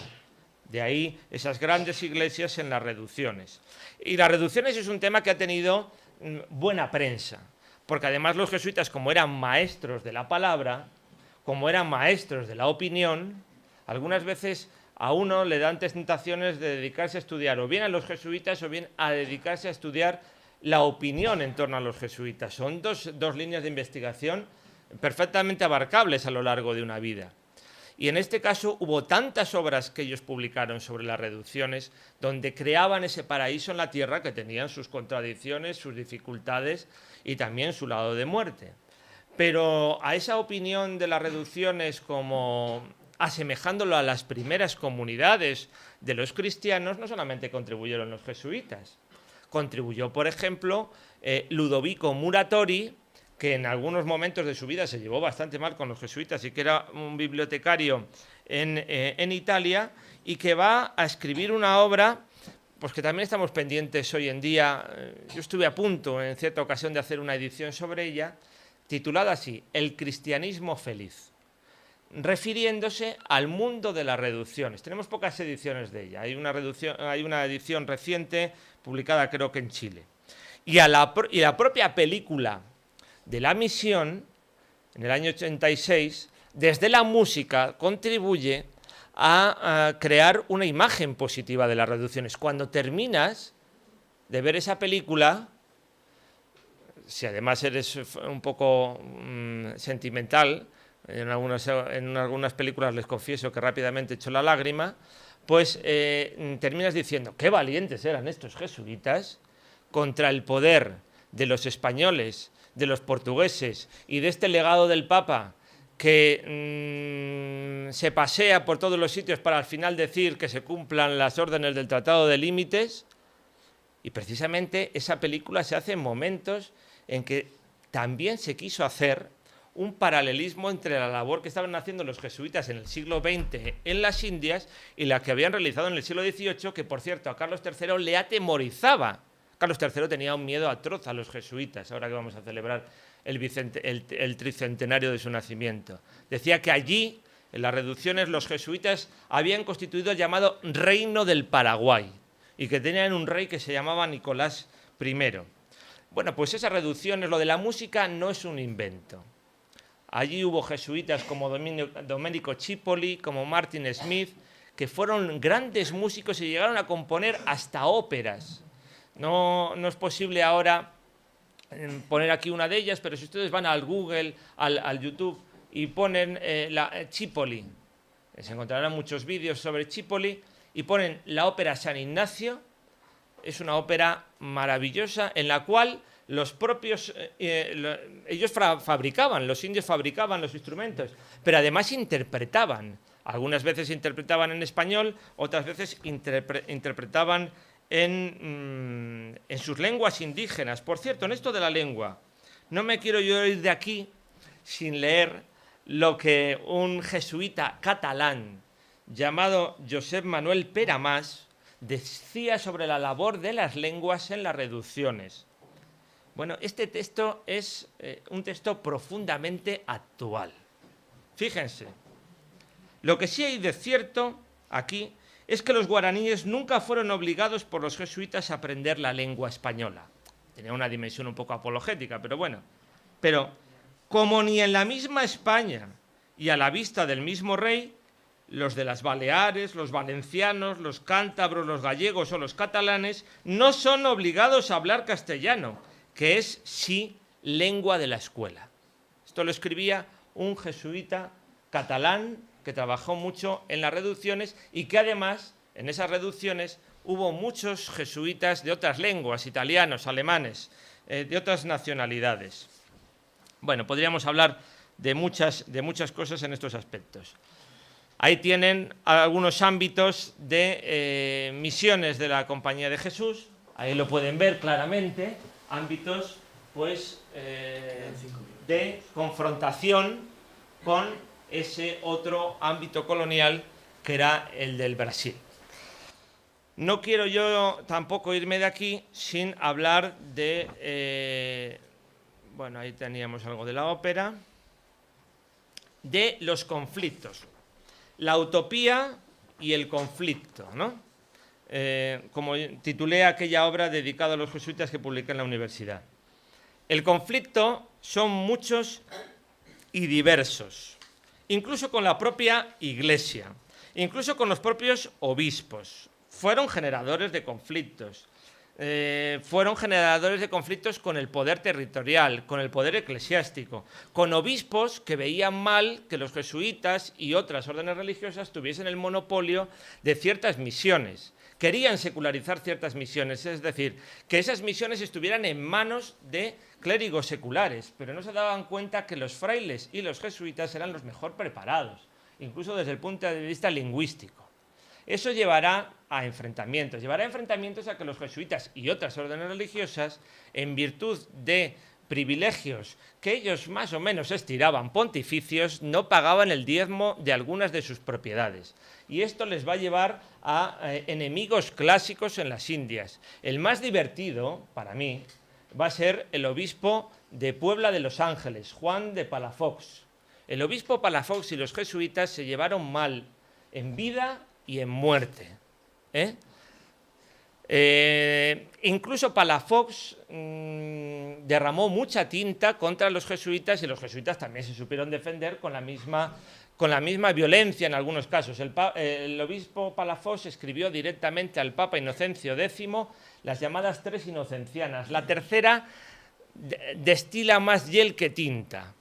De ahí esas grandes iglesias en las reducciones. Y las reducciones es un tema que ha tenido buena prensa, porque además los jesuitas, como eran maestros de la palabra, como eran maestros de la opinión, algunas veces a uno le dan tentaciones de dedicarse a estudiar o bien a los jesuitas o bien a dedicarse a estudiar la opinión en torno a los jesuitas. Son dos líneas de investigación perfectamente abarcables a lo largo de una vida. Y en este caso hubo tantas obras que ellos publicaron sobre las reducciones, donde creaban ese paraíso en la tierra que tenían sus contradicciones, sus dificultades y también su lado de muerte. Pero a esa opinión de las reducciones, como asemejándolo a las primeras comunidades de los cristianos, no solamente contribuyeron los jesuitas. Contribuyó, por ejemplo, Ludovico Muratori, que en algunos momentos de su vida se llevó bastante mal con los jesuitas y que era un bibliotecario en Italia, y que va a escribir una obra pues que también estamos pendientes hoy en día. Yo estuve a punto en cierta ocasión de hacer una edición sobre ella, titulada así, El cristianismo feliz, refiriéndose al mundo de las reducciones. Tenemos pocas ediciones de ella, hay una edición reciente publicada creo que en Chile. Y la propia película de La Misión, en el año 86, desde la música contribuye a crear una imagen positiva de las reducciones. Cuando terminas de ver esa película, si además eres un poco sentimental, en algunas películas les confieso que rápidamente echo la lágrima, pues terminas diciendo, qué valientes eran estos jesuitas contra el poder de los españoles, de los portugueses y de este legado del Papa que se pasea por todos los sitios para al final decir que se cumplan las órdenes del Tratado de Límites. Y precisamente esa película se hace en momentos en que también se quiso hacer un paralelismo entre la labor que estaban haciendo los jesuitas en el siglo XX en las Indias y la que habían realizado en el siglo XVIII, que por cierto a Carlos III le atemorizaba. Carlos III tenía un miedo atroz a los jesuitas, ahora que vamos a celebrar el tricentenario de su nacimiento. Decía que allí, en las reducciones, los jesuitas habían constituido el llamado Reino del Paraguay y que tenían un rey que se llamaba Nicolás I. Bueno, pues esas reducciones, lo de la música no es un invento. Allí hubo jesuitas como Domenico Cipolli, como Martin Smith, que fueron grandes músicos y llegaron a componer hasta óperas. No es posible ahora poner aquí una de ellas, pero si ustedes van al Google, al YouTube y ponen Cipolli, se encontrarán muchos vídeos sobre Cipolli, y ponen la ópera San Ignacio. Es una ópera maravillosa en la cual los propios, ellos fabricaban, los indios fabricaban los instrumentos, pero además interpretaban. Algunas veces interpretaban en español, otras veces interpretaban en sus lenguas indígenas. Por cierto, en esto de la lengua, no me quiero yo ir de aquí sin leer lo que un jesuita catalán llamado Josep Manuel Peramás decía sobre la labor de las lenguas en las reducciones. Bueno, este texto es un texto profundamente actual. Fíjense, lo que sí hay de cierto aquí es que los guaraníes nunca fueron obligados por los jesuitas a aprender la lengua española. Tenía una dimensión un poco apologética, pero bueno. Pero como ni en la misma España y a la vista del mismo rey, los de las Baleares, los valencianos, los cántabros, los gallegos o los catalanes no son obligados a hablar castellano, que es, sí, lengua de la escuela. Esto lo escribía un jesuita catalán que trabajó mucho en las reducciones y que además, en esas reducciones, hubo muchos jesuitas de otras lenguas, italianos, alemanes, de otras nacionalidades. Bueno, podríamos hablar de muchas cosas en estos aspectos. Ahí tienen algunos ámbitos de misiones de la Compañía de Jesús. Ahí lo pueden ver claramente. Ámbitos, pues, de confrontación con ese otro ámbito colonial que era el del Brasil. No quiero yo tampoco irme de aquí sin hablar de, bueno, ahí teníamos algo de la ópera, de los conflictos. La utopía y el conflicto, ¿no? Como titulé aquella obra dedicada a los jesuitas que publiqué en la universidad. El conflicto son muchos y diversos, incluso con la propia Iglesia, incluso con los propios obispos. Fueron generadores de conflictos. Fueron generadores de conflictos con el poder territorial, con el poder eclesiástico, con obispos que veían mal que los jesuitas y otras órdenes religiosas tuviesen el monopolio de ciertas misiones. Querían secularizar ciertas misiones, es decir, que esas misiones estuvieran en manos de clérigos seculares, pero no se daban cuenta que los frailes y los jesuitas eran los mejor preparados, incluso desde el punto de vista lingüístico. Eso llevará a enfrentamientos a que los jesuitas y otras órdenes religiosas, en virtud de privilegios que ellos más o menos estiraban pontificios, no pagaban el diezmo de algunas de sus propiedades. Y esto les va a llevar a enemigos clásicos en las Indias. El más divertido, para mí, va a ser el obispo de Puebla de Los Ángeles, Juan de Palafox. El obispo Palafox y los jesuitas se llevaron mal en vida y en muerte. Incluso Palafox derramó mucha tinta contra los jesuitas y los jesuitas también se supieron defender con la misma violencia en algunos casos. El obispo Palafox escribió directamente al Papa Inocencio X las llamadas tres inocencianas. La tercera destila más hiel que tinta.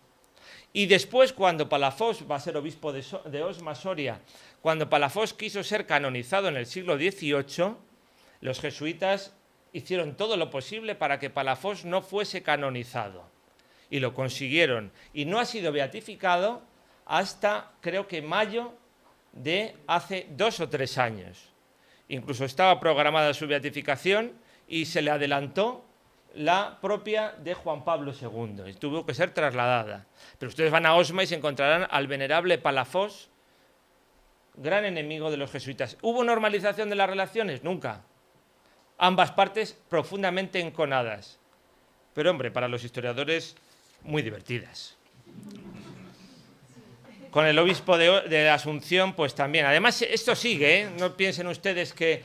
Y después, cuando Palafox va a ser obispo de Osma, Soria, cuando Palafox quiso ser canonizado en el siglo XVIII, los jesuitas hicieron todo lo posible para que Palafox no fuese canonizado. Y lo consiguieron. Y no ha sido beatificado hasta, creo que mayo de hace 2 o 3 años. Incluso estaba programada su beatificación y se le adelantó la propia de Juan Pablo II y tuvo que ser trasladada. Pero ustedes van a Osma y se encontrarán al venerable Palafox, gran enemigo de los jesuitas. ¿Hubo normalización de las relaciones? Nunca. Ambas partes profundamente enconadas. Pero, hombre, para los historiadores, muy divertidas. Con el obispo de Asunción, pues también. Además, esto sigue, ¿eh? No piensen ustedes que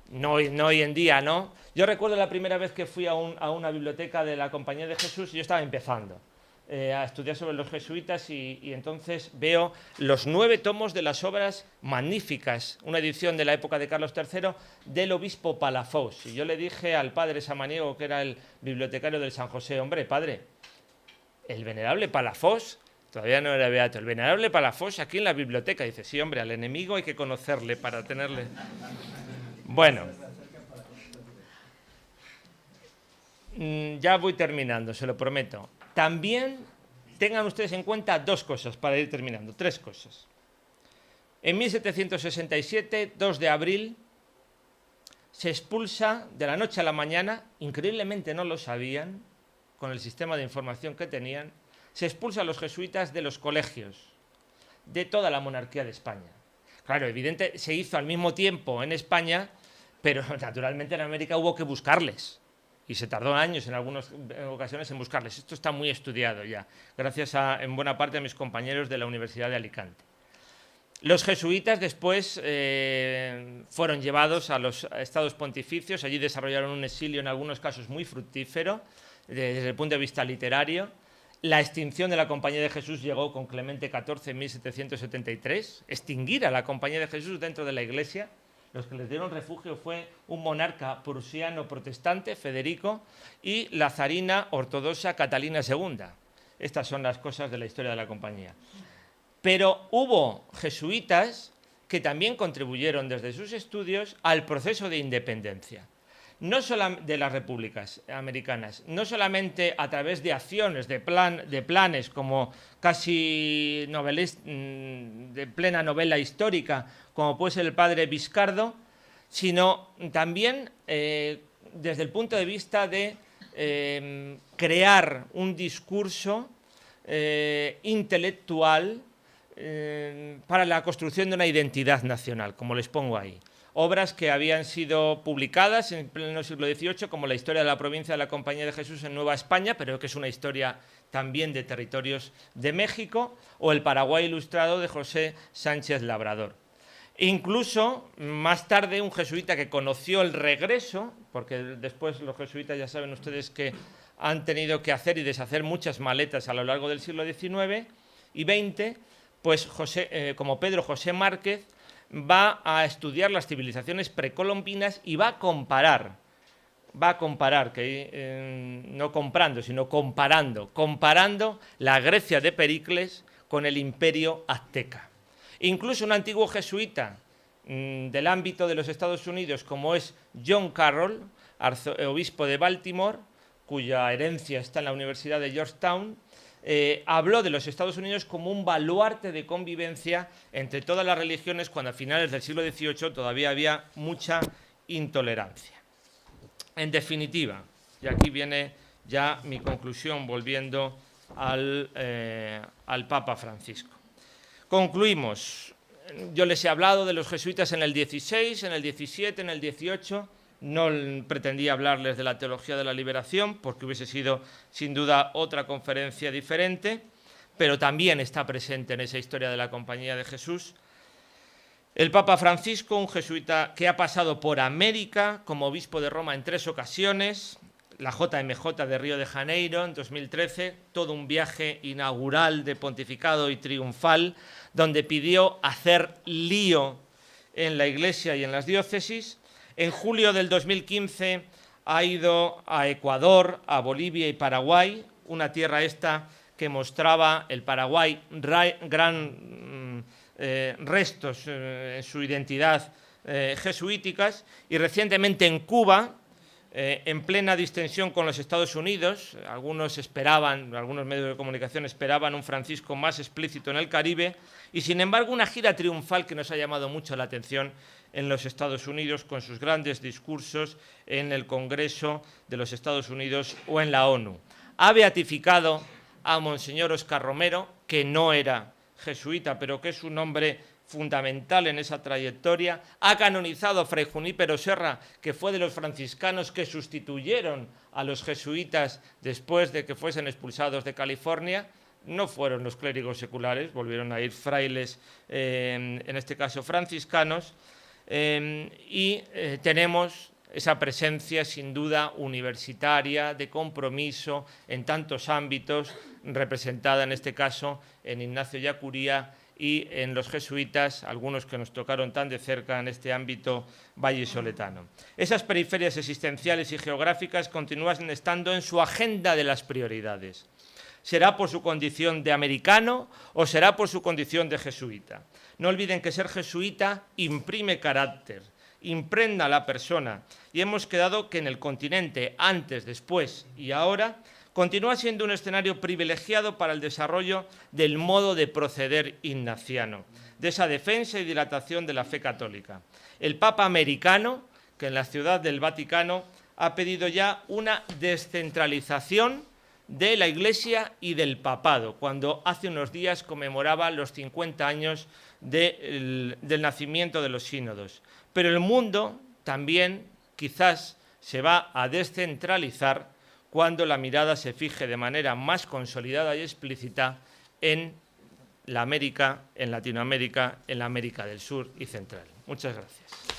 no hoy en día, ¿no? Yo recuerdo la primera vez que fui a una biblioteca de la Compañía de Jesús y yo estaba empezando a estudiar sobre los jesuitas y entonces veo los 9 tomos de las obras magníficas, una edición de la época de Carlos III, del obispo Palafox. Y yo le dije al padre Samaniego, que era el bibliotecario del San José, hombre, padre, el venerable Palafox, todavía no era beato, el venerable Palafox aquí en la biblioteca. Dice, sí, hombre, al enemigo hay que conocerle para tenerle... Bueno, ya voy terminando, se lo prometo. También tengan ustedes en cuenta 2 cosas para ir terminando, 3 cosas. En 1767, 2 de abril, se expulsa de la noche a la mañana, increíblemente no lo sabían, con el sistema de información que tenían, se expulsa a los jesuitas de los colegios, de toda la monarquía de España. Claro, evidente, se hizo al mismo tiempo en España, pero naturalmente en América hubo que buscarles. Y se tardó años en algunas ocasiones en buscarles. Esto está muy estudiado ya, gracias en buena parte a mis compañeros de la Universidad de Alicante. Los jesuitas después fueron llevados a los estados pontificios, allí desarrollaron un exilio en algunos casos muy fructífero desde el punto de vista literario. La extinción de la Compañía de Jesús llegó con Clemente XIV en 1773, extinguir a la Compañía de Jesús dentro de la Iglesia. Los que les dieron refugio fue un monarca prusiano protestante, Federico, y la zarina ortodoxa Catalina II. Estas son las cosas de la historia de la Compañía. Pero hubo jesuitas que también contribuyeron desde sus estudios al proceso de independencia. No solo de las repúblicas americanas, no solamente a través de acciones, de planes como casi de plena novela histórica, como puede ser el padre Viscardo, sino también desde el punto de vista de crear un discurso intelectual para la construcción de una identidad nacional, como les pongo ahí. Obras que habían sido publicadas en pleno siglo XVIII, como la historia de la provincia de la Compañía de Jesús en Nueva España, pero que es una historia también de territorios de México, o el Paraguay ilustrado de José Sánchez Labrador. Incluso, más tarde, un jesuita que conoció el regreso, porque después los jesuitas ya saben ustedes que han tenido que hacer y deshacer muchas maletas a lo largo del siglo XIX y XX, pues como Pedro José Márquez, va a estudiar las civilizaciones precolombinas y va a comparar, no comprando, sino comparando la Grecia de Pericles con el imperio azteca. Incluso un antiguo jesuita del ámbito de los Estados Unidos, como es John Carroll, obispo de Baltimore, cuya herencia está en la Universidad de Georgetown, habló de los Estados Unidos como un baluarte de convivencia entre todas las religiones, cuando a finales del siglo XVIII todavía había mucha intolerancia. En definitiva, y aquí viene ya mi conclusión volviendo al Papa Francisco. Concluimos. Yo les he hablado de los jesuitas en el 16, en el 17, en el 18... No pretendía hablarles de la teología de la liberación, porque hubiese sido, sin duda, otra conferencia diferente, pero también está presente en esa historia de la Compañía de Jesús. El Papa Francisco, un jesuita que ha pasado por América como obispo de Roma en 3 ocasiones, la JMJ de Río de Janeiro en 2013, todo un viaje inaugural de pontificado y triunfal, donde pidió hacer lío en la Iglesia y en las diócesis. En julio del 2015 ha ido a Ecuador, a Bolivia y Paraguay, una tierra esta que mostraba el Paraguay gran restos en su identidad jesuíticas, y recientemente en Cuba, en plena distensión con los Estados Unidos. Algunos medios de comunicación esperaban un Francisco más explícito en el Caribe, y sin embargo una gira triunfal que nos ha llamado mucho la atención en los Estados Unidos, con sus grandes discursos en el Congreso de los Estados Unidos o en la ONU. Ha beatificado a Monseñor Óscar Romero, que no era jesuita, pero que es un hombre fundamental en esa trayectoria. Ha canonizado a Fray Junípero Serra, que fue de los franciscanos que sustituyeron a los jesuitas después de que fuesen expulsados de California. No fueron los clérigos seculares, volvieron a ir frailes, en este caso franciscanos. Tenemos esa presencia sin duda universitaria, de compromiso en tantos ámbitos, representada en este caso en Ignacio Ellacuría y en los jesuitas, algunos que nos tocaron tan de cerca en este ámbito vallisoletano. Esas periferias existenciales y geográficas continúan estando en su agenda de las prioridades. ¿Será por su condición de americano o será por su condición de jesuita? No olviden que ser jesuita imprime carácter, impregna a la persona, y hemos quedado que en el continente, antes, después y ahora, continúa siendo un escenario privilegiado para el desarrollo del modo de proceder ignaciano, de esa defensa y dilatación de la fe católica. El Papa americano, que en la Ciudad del Vaticano ha pedido ya una descentralización de la Iglesia y del papado, cuando hace unos días conmemoraba los 50 años del nacimiento de los sínodos. Pero el mundo también quizás se va a descentralizar cuando la mirada se fije de manera más consolidada y explícita en la América, en Latinoamérica, en la América del Sur y Central. Muchas gracias.